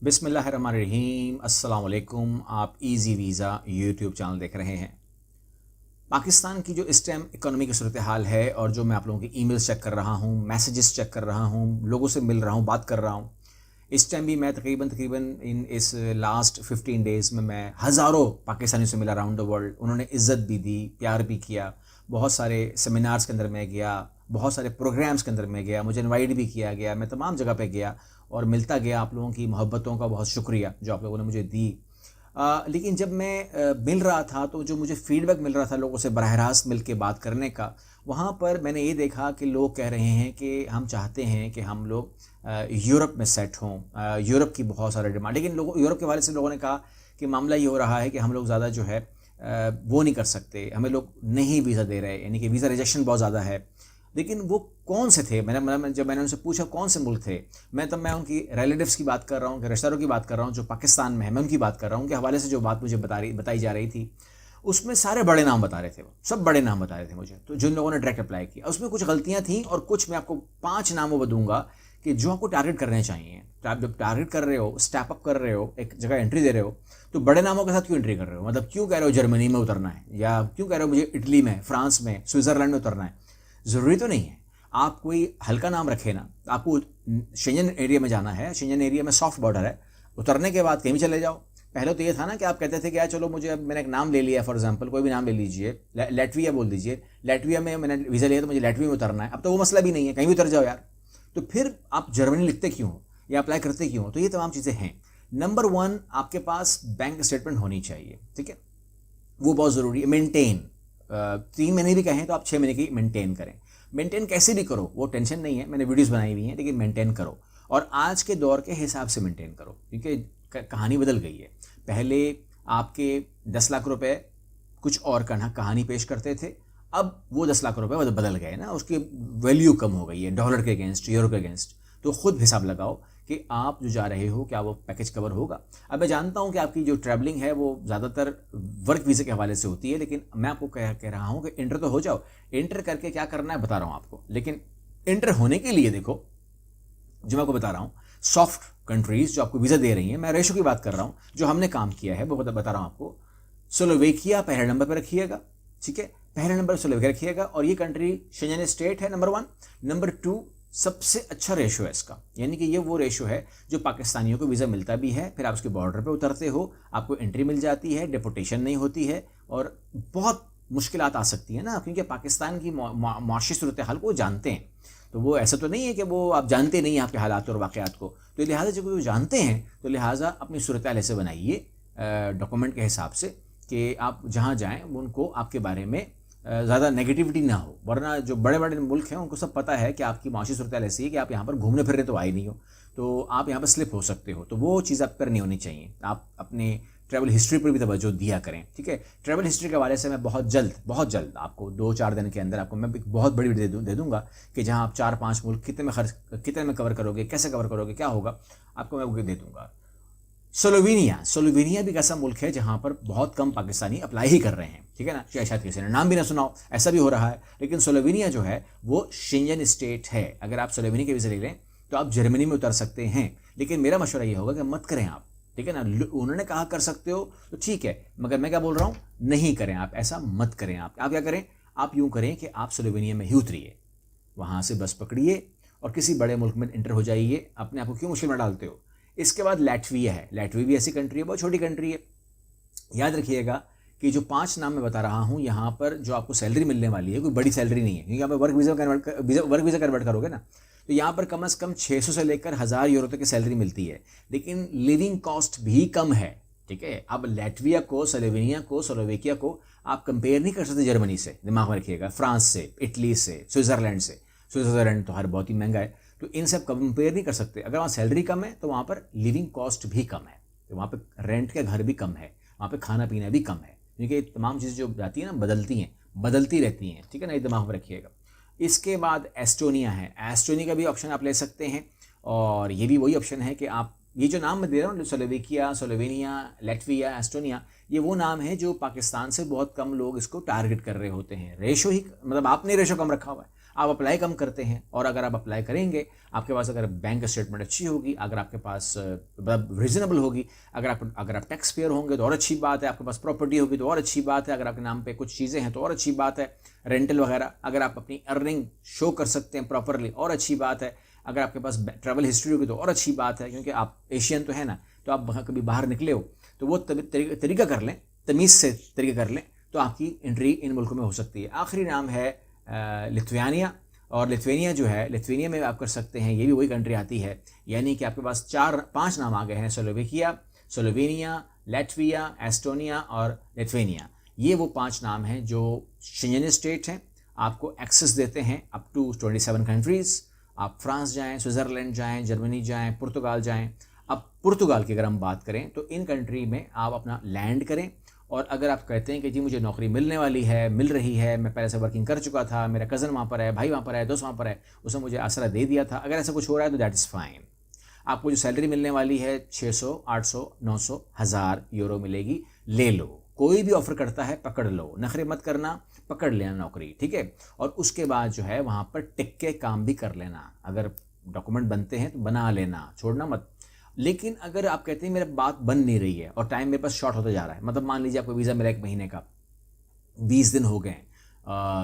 बिस्मिल्लाहिर्रहमानिर्रहीम। अस्सलाम वालेकुम। आप इजी वीज़ा यूट्यूब चैनल देख रहे हैं। पाकिस्तान की जो इस टाइम इकोनॉमी की सूरत हाल है और जो मैं आप लोगों की ईमेल्स चेक कर रहा हूँ, मैसेजेस चेक कर रहा हूँ, लोगों से मिल रहा हूँ, बात कर रहा हूँ, इस टाइम भी मैं तकरीबन इन इस लास्ट 15 डेज़ में मैं हज़ारों पाकिस्तानियों से मिला अराउंड द वर्ल्ड। उन्होंने इज़्ज़त भी दी, प्यार भी किया। बहुत सारे सेमिनार्स के अंदर मैं गया, बहुत सारे प्रोग्राम्स के अंदर मैं गया, मुझे इनवाइट भी किया गया, मैं तमाम जगह पे गया और मिलता गया। आप लोगों की मोहब्बतों का बहुत शुक्रिया जो आप लोगों ने मुझे दी। लेकिन जब मैं मिल रहा था तो जो मुझे फ़ीडबैक मिल रहा था लोगों से बराह रास्त मिल के बात करने का, वहाँ पर मैंने ये देखा कि लोग कह रहे हैं कि हम चाहते हैं कि हम लोग यूरोप में सेट हों। यूरोप की बहुत सारे डिमांड, लेकिन लोगों यूरोप के वाले से लोगों ने कहा कि मामला ये हो रहा है कि हम लोग ज़्यादा जो है वो नहीं कर सकते, हमें लोग नहीं वीज़ा दे रहे, यानी कि वीज़ा रिजेक्शन बहुत ज़्यादा है। लेकिन वो कौन से थे? जब मैंने उनसे पूछा कौन से मुल्क थे, मैं उनकी रिलेटिव्स की बात कर रहा हूँ, कि रिश्तेदारों की बात कर रहा हूँ जो पाकिस्तान में है, मैं उनकी बात कर रहा हूँ। उनके हवाले से जो बात मुझे बताई जा रही थी, उसमें सारे बड़े नाम बता रहे थे, वो सब बड़े नाम बता रहे थे मुझे, तो जिन लोगों ने डायरेक्ट अप्लाई किया। उसमें कुछ गलतियाँ थीं और कुछ मैं आपको 5 नाम वो दूंगा कि जो आपको टारगेट करने चाहिए। तो आप जब टारगेट कर रहे हो, स्टेप अप कर रहे हो, एक जगह एंट्री दे रहे हो, तो बड़े नामों के साथ क्यों एंट्री कर रहे हो? मतलब क्यों कह रहे हो जर्मनी में उतरना है, या क्यों कह रहे हो मुझे इटली में, फ्रांस में, स्विट्ज़रलैंड में उतरना है? ज़रूरी तो नहीं है। आप कोई हल्का नाम रखे ना। आपको शेंजन एरिया में जाना है, शेंजन एरिया में सॉफ्ट बॉर्डर है, उतरने के बाद कहीं भी चले जाओ। पहले तो ये था ना कि आप कहते थे कि यार चलो मुझे, अब मैंने एक नाम ले लिया, फॉर एग्जांपल कोई भी नाम ले लीजिए, लैटविया बोल दीजिए, लैटविया में मैंने वीज़ा लिया तो मुझे लैटविया में उतरना है। अब तो वो मसला भी नहीं है, कहीं भी उतर जाओ यार। तो फिर आप जर्मनी लिखते क्यों हो या अप्लाई करते क्यों हो? तो ये तमाम चीज़ें हैं। नंबर 1, आपके पास बैंक स्टेटमेंट होनी चाहिए, ठीक है, वो बहुत ज़रूरी है। मेंटेन 3 महीने भी कहें तो आप 6 महीने की मेंटेन करें। मेंटेन कैसे भी करो, वो टेंशन नहीं है, मैंने वीडियोस बनाई हुई हैं, लेकिन मेंटेन करो और आज के दौर के हिसाब से मेंटेन करो, क्योंकि कहानी बदल गई है। पहले आपके 10 लाख रुपए कुछ और कहानी पेश करते थे, अब वो 10 लाख रुपए बदल गए ना, उसकी वैल्यू कम हो गई है डॉलर के अगेंस्ट, यूरो के अगेंस्ट। तो खुद हिसाब लगाओ कि आप जो जा रहे हो क्या वो पैकेज कवर होगा। अब मैं जानता हूं कि आपकी जो ट्रैवलिंग है वो ज़्यादातर वर्क वीज़े के हवाले से होती है, लेकिन मैं आपको कह रहा हूं कि इंटर तो हो जाओ। इंटर करके क्या करना है बता रहा हूं आपको, लेकिन इंटर होने के लिए देखो, जो मैं आपको बता रहा हूँ, सॉफ्ट कंट्रीज़ जो आपको वीज़ा दे रही हैं, मैं रेशो की बात कर रहा हूँ, जो हमने काम किया है वो बता रहा हूँ आपको। स्लोवेकिया पहले नंबर पर रखिएगा, ठीक है, पहले नंबर स्लोवेकिया रखिएगा, और ये कंट्री शेंजन स्टेट है, नंबर 1। नंबर 2, सबसे अच्छा रेशो है इसका, यानी कि ये वो रेशो है जो पाकिस्तानियों को वीज़ा मिलता भी है, फिर आप उसके बॉर्डर पे उतरते हो, आपको एंट्री मिल जाती है, डिपोटेशन नहीं होती है, और बहुत मुश्किलात आ सकती है ना, क्योंकि पाकिस्तान की माशी सूरत हाल को जानते हैं। तो वो ऐसा तो नहीं है कि वो आप जानते नहीं आपके हालात और वाक़यात को। तो लिहाजा जब वो जानते हैं तो लिहाजा अपनी सूरत हाल ऐसे बनाइए डॉक्यूमेंट के हिसाब से कि आप जहाँ जाएँ उनको आपके बारे में ज़्यादा नेगेटिविटी ना हो। वरना जो बड़े बड़े मुल्क हैं उनको सब पता है कि आपकी माशी सूरत हाल ऐसी है कि आप यहाँ पर घूमने फिरने तो आए नहीं हो, तो आप यहाँ पर स्लिप हो सकते हो। तो वो चीज़ आप पर नहीं होनी चाहिए। आप अपने ट्रैवल हिस्ट्री पर भी तवज्जो दिया करें, ठीक है। ट्रैवल हिस्ट्री के हवाले से मैं बहुत जल्द आपको 2-4 दिन के अंदर आपको मैं एक बहुत बड़ी वीडियो दे दूँगा कि जहाँ आप 4-5 मुल्क कितने में कवर करोगे, कैसे कवर करोगे, क्या होगा, आपको मैं वो दे दूँगा। स्लोवेनिया भी एक ऐसा मुल्क है जहाँ पर बहुत कम पाकिस्तानी अप्लाई ही कर रहे हैं, ठीक है ना। शायद किसी ने नाम भी ना सुनाओ, ऐसा भी हो रहा है। लेकिन स्लोवेनिया जो है वो शेंजन स्टेट है। अगर आप स्लोवेनिया के वीज़ा ले लें तो आप जर्मनी में उतर सकते हैं, लेकिन मेरा मशवरा ये होगा कि मत करें आप, ठीक है ना। उन्होंने कहा कर सकते हो तो ठीक है, मगर मैं क्या बोल रहा हूँ, नहीं करें आप, ऐसा मत करें आप क्या करें, आप यूँ करें कि आप स्लोवेनिया में ही उतरिए, वहाँ से बस पकड़िए और किसी बड़े मुल्क में इंटर हो जाइए। अपने आप को क्यों मुश्किल में डालते हो? इसके बाद लैटविया है। लैटविया भी ऐसी कंट्री है, बहुत छोटी कंट्री है। याद रखिएगा कि जो 5 नाम मैं बता रहा हूँ, यहाँ पर जो आपको सैलरी मिलने वाली है कोई बड़ी सैलरी नहीं है, क्योंकि यहाँ पर वर्क वीज़ा कन्वर्ट करोगे ना, तो यहाँ पर कम से कम 600 से लेकर 1000 यूरो तक की सैलरी मिलती है, लेकिन लिविंग कॉस्ट भी कम है, ठीक है। अब लैटविया को, स्लोवेनिया को, स्लोवेकिया को आप कंपेयर नहीं कर सकते जर्मनी से, दिमाग में रखिएगा, फ्रांस से, इटली से, स्विट्ज़रलैंड से। स्विट्ज़रलैंड तो हर बहुत ही महंगा है, तो इन सब कंपेयर नहीं कर सकते। अगर वहाँ सैलरी कम है तो वहाँ पर लिविंग कॉस्ट भी कम है, तो वहाँ पर रेंट के घर भी कम है, वहाँ पे खाना पीना भी कम है, क्योंकि तमाम चीज़ें जो जाती हैं ना बदलती रहती हैं, ठीक है ना, ये दिमाग में रखिएगा। इसके बाद एस्टोनिया है। एस्टोनिया का भी ऑप्शन आप ले सकते हैं, और ये भी वही ऑप्शन है कि आप, ये जो नाम मैं दे रहा हूँ, स्लोवेकिया, स्लोवेनिया, लैटविया, एस्टोनिया, ये वो नाम है जो पाकिस्तान से बहुत कम लोग इसको टारगेट कर रहे होते हैं। रेशो ही, मतलब आपने रेशो कम रखा हुआ है, आप अप्लाई कम करते हैं, और अगर आप अप्लाई करेंगे, आपके पास अगर बैंक स्टेटमेंट अच्छी होगी, अगर आपके पास मतलब रीजनेबल होगी, अगर आप टैक्स पेयर होंगे तो और अच्छी बात है, आपके पास प्रॉपर्टी होगी तो और अच्छी बात है, अगर आपके नाम पे कुछ चीज़ें हैं तो और अच्छी बात है, रेंटल वगैरह, अगर आप अपनी अर्निंग शो कर सकते हैं प्रॉपरली और अच्छी बात है, अगर आपके पास ट्रैवल हिस्ट्री होगी तो और अच्छी बात है, क्योंकि आप एशियन तो है ना, तो आप कभी बाहर निकले हो तो वो तरीका कर लें, तमीज़ से तरीका कर लें, तो आपकी एंट्री इन मुल्कों में हो सकती है। आखिरी नाम है लिथुआनिया, और लिथुआनिया जो है, लिथुआनिया में आप कर सकते हैं, ये भी वही कंट्री आती है, यानी कि आपके पास 4-5 नाम आ गए हैं, स्लोवेकिया, स्लोवेनिया, लैटविया, एस्टोनिया और लिथुआनिया। ये वो 5 नाम हैं जो शेंजन स्टेट हैं, आपको एक्सेस देते हैं अप टू 27 कंट्रीज़। आप फ्रांस जाएँ, स्विट्ज़रलैंड जाएँ, जर्मनी जाएँ, पुर्तगाल जाएँ। अब पुर्तगाल की अगर हम बात करें तो इन कंट्री में आप अपना लैंड करें, और अगर आप कहते हैं कि जी मुझे नौकरी मिलने वाली है, मिल रही है, मैं पहले से वर्किंग कर चुका था, मेरा कज़न वहाँ पर है, भाई वहाँ पर है, दोस्त वहाँ पर है, उसने मुझे आसरा दे दिया था, अगर ऐसा कुछ हो रहा है तो दैट इज़ फाइन। आपको जो सैलरी मिलने वाली है 600, 800, 900, 1000 यूरो मिलेगी, ले लो। कोई भी ऑफ़र करता है पकड़ लो, नखरे मत करना, पकड़ लेना नौकरी, ठीक है। और उसके बाद जो है वहाँ पर टिक के काम भी कर लेना, अगर डॉक्यूमेंट बनते हैं तो बना लेना, छोड़ना मत। लेकिन अगर आप कहते हैं मेरा बात बन नहीं रही है और टाइम मेरे पास शॉर्ट होता जा रहा है, मतलब मान लीजिए आपको वीज़ा मिला 1 महीने का, 20 दिन हो गए,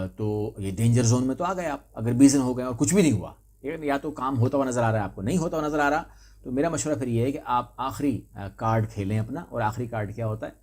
तो ये डेंजर जोन में तो आ गए आप। अगर 20 दिन हो गए और कुछ भी नहीं हुआ, या तो काम होता हुआ नज़र आ रहा है, आपको नहीं होता हुआ नज़र आ रहा, तो मेरा मशवरा फिर ये है कि आप आखिरी कार्ड खेलें अपना, और आखिरी कार्ड क्या होता है,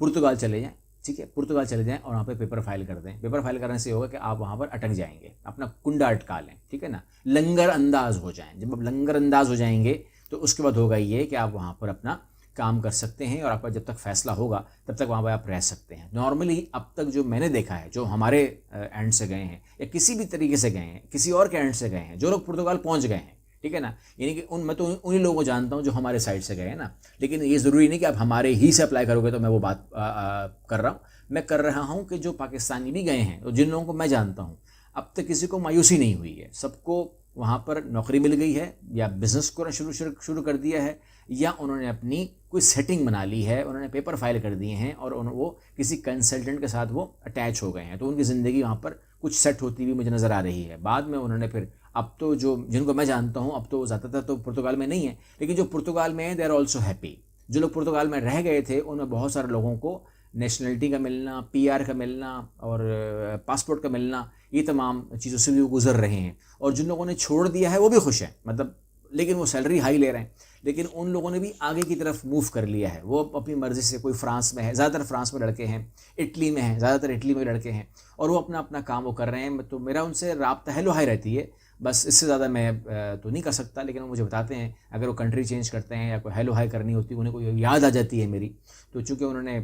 पुर्तगाल चले जाएँ, ठीक है, पुर्तगाल चले जाएँ और वहाँ पे पेपर फाइल कर दें। पेपर फाइल करने से होगा कि आप वहाँ पर अटक जाएंगे, अपना कुंडा अटका लें, ठीक है ना, लंगर अंदाज हो जाएँ। जब आप लंगर अंदाज हो जाएंगे तो उसके बाद होगा ये कि आप वहाँ पर अपना काम कर सकते हैं, और आपका जब तक फैसला होगा तब तक वहाँ पर आप रह सकते हैं। नॉर्मली अब तक जो मैंने देखा है, जो हमारे एंड से गए हैं या किसी भी तरीके से गए हैं, किसी और के एंड से गए हैं, जो लोग पुर्तगाल पहुँच गए हैं, ठीक है ना, यानी कि मैं तो उन्हीं लोगों को जानता हूँ जो हमारे साइड से गए हैं ना। लेकिन ये ज़रूरी नहीं कि आप हमारे ही से अप्लाई करोगे तो मैं वो बात कर रहा हूँ। मैं कर रहा हूँ कि जो पाकिस्तानी भी गए हैं, तो जिन लोगों को मैं जानता हूँ, अब तक किसी को मायूसी नहीं हुई है, सबको वहाँ पर नौकरी मिल गई है, या बिज़नेस को शुरू कर दिया है, या उन्होंने अपनी कोई सेटिंग बना ली है, उन्होंने पेपर फाइल कर दिए हैं, और वो किसी कंसल्टेंट के साथ वो अटैच हो गए हैं, तो उनकी ज़िंदगी वहाँ पर कुछ सेट होती हुई मुझे नज़र आ रही है। बाद में उन्होंने फिर, अब तो जो जिनको मैं जानता हूँ, अब तो ज़्यादातर तो पुर्तगाल में नहीं है, लेकिन जो पुर्तगाल में है दे आर ऑल्सो हैप्पी। जो लोग पुर्तगाल में रह गए थे उनमें बहुत सारे लोगों को नेशनलिटी का मिलना, PR का मिलना और पासपोर्ट का मिलना, ये तमाम चीज़ों से भी वो गुजर रहे हैं। और जिन लोगों ने छोड़ दिया है वो भी खुश हैं, मतलब, लेकिन वो सैलरी हाई ले रहे हैं, लेकिन उन लोगों ने भी आगे की तरफ मूव कर लिया है, वो अपनी मर्ज़ी से। कोई फ्रांस में है, ज़्यादातर फ्रांस में लड़के हैं, इटली में हैं, ज़्यादातर इटली में लड़के हैं, और वो अपना अपना काम वो कर रहे हैं। तो मेरा उनसे राब्ता हेलो हाई रहती है, बस इससे ज़्यादा मैं तो नहीं कर सकता, लेकिन वो मुझे बताते हैं अगर वो कंट्री चेंज करते हैं या कोई हेलो हाई करनी होती है, उन्हें कोई याद आ जाती है मेरी, तो चूँकि उन्होंने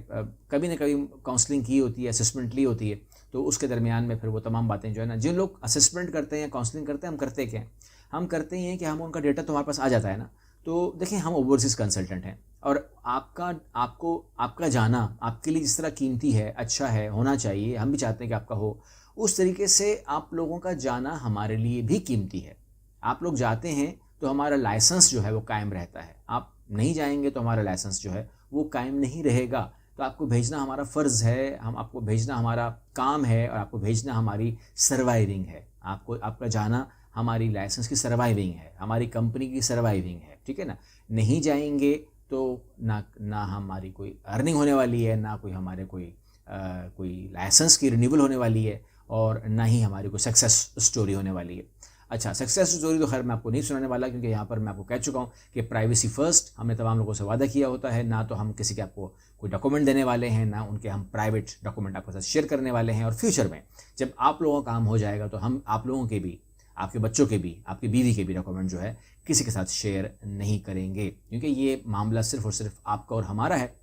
कभी ना कभी काउंसलिंग की होती है, असेसमेंट ली होती है, तो उसके दरमियान में फिर वो तमाम बातें जो है ना, जिन लोग असेसमेंट करते हैं या काउंसलिंग करते हैं, हम करते क्या हैं, हम करते ही हैं कि हम उनका डेटा तो हमारे पास आ जाता है ना, तो देखिए हम ओवरसीज़ कंसल्टेंट हैं, और आपका जाना आपके लिए जिस तरह कीमती है, अच्छा है, होना चाहिए, हम भी चाहते हैं कि आपका हो, उस तरीके से आप लोगों का जाना हमारे लिए भी कीमती है। आप लोग जाते हैं तो हमारा लाइसेंस जो है वो कायम रहता है, आप नहीं जाएंगे तो हमारा लाइसेंस जो है वो कायम नहीं रहेगा। तो आपको भेजना हमारा फ़र्ज़ है, हम आपको भेजना हमारा काम है, और आपको भेजना हमारी सर्वाइविंग है। आपका जाना हमारी लाइसेंस की सर्वाइविंग है, हमारी कंपनी की सर्वाइविंग है, ठीक है ना। नहीं जाएंगे तो ना हमारी कोई अर्निंग होने वाली है, ना कोई हमारे कोई लाइसेंस की रिन्यूअल होने वाली है, और ना ही हमारी कोई सक्सेस स्टोरी होने वाली है। अच्छा, सक्सेस स्टोरी तो खैर मैं आपको नहीं सुनाने वाला, क्योंकि यहाँ पर मैं आपको कह चुका हूँ कि प्राइवेसी फ़र्स्ट हमने तमाम लोगों से वादा किया होता है। ना तो हम किसी के आपको कोई डॉक्यूमेंट देने वाले हैं, ना उनके हम प्राइवेट डॉक्यूमेंट आपके साथ शेयर करने वाले हैं। और फ्यूचर में जब आप लोगों का काम हो जाएगा तो हम आप लोगों के भी, आपके बच्चों के भी, आपकी बीवी के भी डॉक्यूमेंट जो है किसी के साथ शेयर नहीं करेंगे, क्योंकि ये मामला सिर्फ़ और सिर्फ आपका और हमारा है।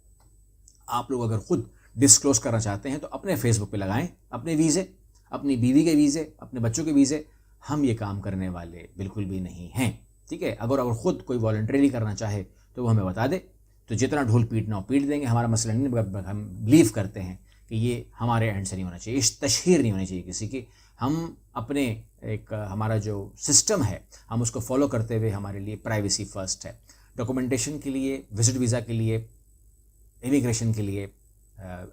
आप लोग अगर ख़ुद डिस्क्लोज़ करना चाहते हैं तो अपने फेसबुक पे लगाएं अपने वीज़े, अपनी बीवी के वीज़े, अपने बच्चों के वीज़े। हम ये काम करने वाले बिल्कुल भी नहीं हैं, ठीक है। अगर ख़ुद कोई वॉलंटरीली करना चाहे तो वो हमें बता दे, तो जितना ढोल पीटना हो पीट देंगे, हमारा मसला नहीं। हम बिलीव करते हैं कि ये हमारे एंड से नहीं होना चाहिए, इस तशहीर नहीं होनी चाहिए किसी की। हम अपने हमारा जो सिस्टम है हम उसको फॉलो करते हुए, हमारे लिए प्राइवेसी फ़र्स्ट है। डॉक्यूमेंटेशन के लिए, विजिट वीज़ा के लिए, इमिग्रेशन के लिए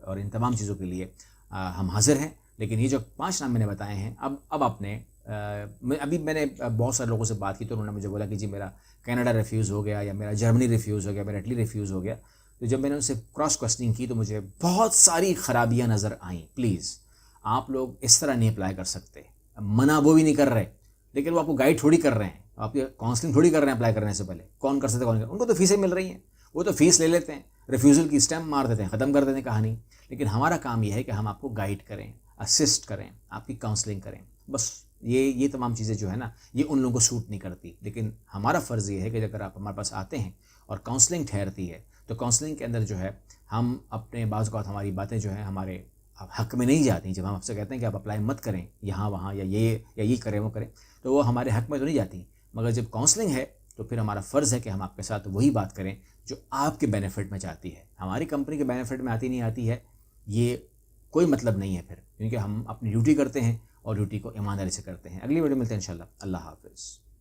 और इन तमाम चीज़ों के लिए हम हाज़िर हैं। लेकिन ये जो 5 नाम मैंने बताए हैं, अब आपने मैंने बहुत सारे लोगों से बात की तो उन्होंने मुझे बोला कि जी मेरा कनाडा रिफ्यूज़ हो गया, या मेरा जर्मनी रिफ्यूज़ हो गया, मेरा इटली रिफ्यूज़ हो गया। तो जब मैंने उनसे क्रॉस क्वेश्चनिंग की तो मुझे बहुत सारी खराबियाँ नज़र आईं। प्लीज़ आप लोग इस तरह नहीं अप्लाई कर सकते। मना वो भी नहीं कर रहे, लेकिन वो आपको गाइड थोड़ी कर रहे हैं, आपकी काउंसलिंग थोड़ी कर रहे हैं अप्लाई करने से पहले। कौन कर सकते कौन कर, उनको तो फीसें मिल रही हैं, वो तो फीस ले लेते हैं, रिफ्यूज़ल की स्टैम्प मार देते हैं, ख़त्म कर देते हैं कहानी। लेकिन हमारा काम यह है कि हम आपको गाइड करें, असिस्ट करें, आपकी काउंसलिंग करें। बस ये तमाम चीज़ें जो है ना, ये उन लोगों को सूट नहीं करती। लेकिन हमारा फ़र्ज़ ये है कि अगर आप हमारे पास आते हैं और काउंसलिंग ठहरती है, तो काउंसलिंग के अंदर जो है हम अपने बाज़ औक़ात हमारी बातें जो हैं हमारे हक़ में नहीं जाती। जब हम आपसे कहते हैं कि आप अप्लाई मत करें यहाँ वहाँ, या ये करें वो करें, तो वो हमारे हक़ में तो नहीं जाती। मगर जब काउंसलिंग है तो फिर हमारा फ़र्ज़ है कि हम आपके साथ वही बात करें जो आपके बेनिफिट में जाती है। हमारी कंपनी के बेनिफिट में आती नहीं आती है, ये कोई मतलब नहीं है फिर, क्योंकि हम अपनी ड्यूटी करते हैं और ड्यूटी को ईमानदारी से करते हैं। अगली वीडियो मिलते हैं इंशाल्लाह। अल्लाह हाफ़िज़।